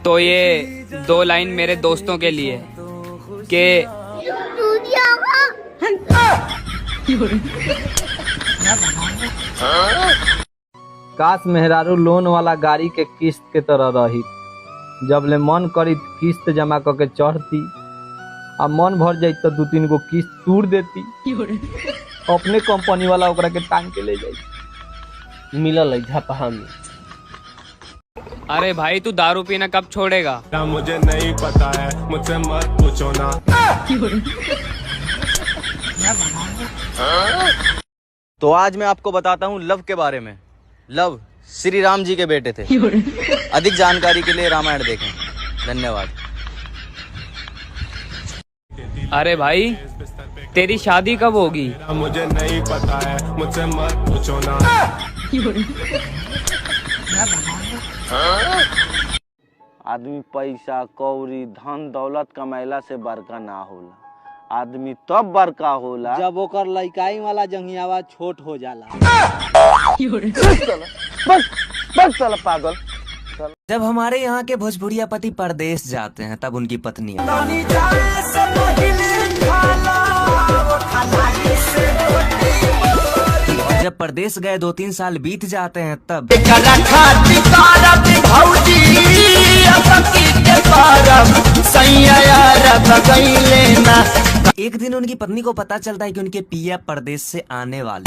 तो ये 2 लाइन मेरे दोस्तों के लिए कि काश मेहरारू लोन वाला गाड़ी के किस्त के तरह रही, जब ले मन करी किस्त जमा करके चढ़ती, आ मन भर जाई तो 2-3 गो किस्त तोड़ देती, अपने कंपनी वाला ओकरा के टांग के ले जाई। मिलल है झपहा में। अरे भाई तू दारू पीना कब छोड़ेगा? मुझे नहीं पता है, मुझसे मत पूछो ना। तो आज मैं आपको बताता हूँ लव के बारे में। लव श्री राम जी के बेटे थे। अधिक जानकारी के लिए रामायण देखें। धन्यवाद। अरे भाई तेरी शादी कब होगी? मुझे नहीं पता है, मुझसे मत पूछो ना। आदमी पैसा कौड़ी धन दौलत कमाइला से बड़का ना होला, आदमी तब बड़का होला जब ओकर लइकाई वाला जंगियावा छोट हो जाला। बस चल पागल। जब हमारे यहाँ के भोजपुरिया पति परदेश जाते हैं तब उनकी पत्नी जब परदेश गए 2-3 साल बीत जाते हैं तब एक दिन उनकी पत्नी को पता चलता है कि उनके पिया परदेश से आने वाले।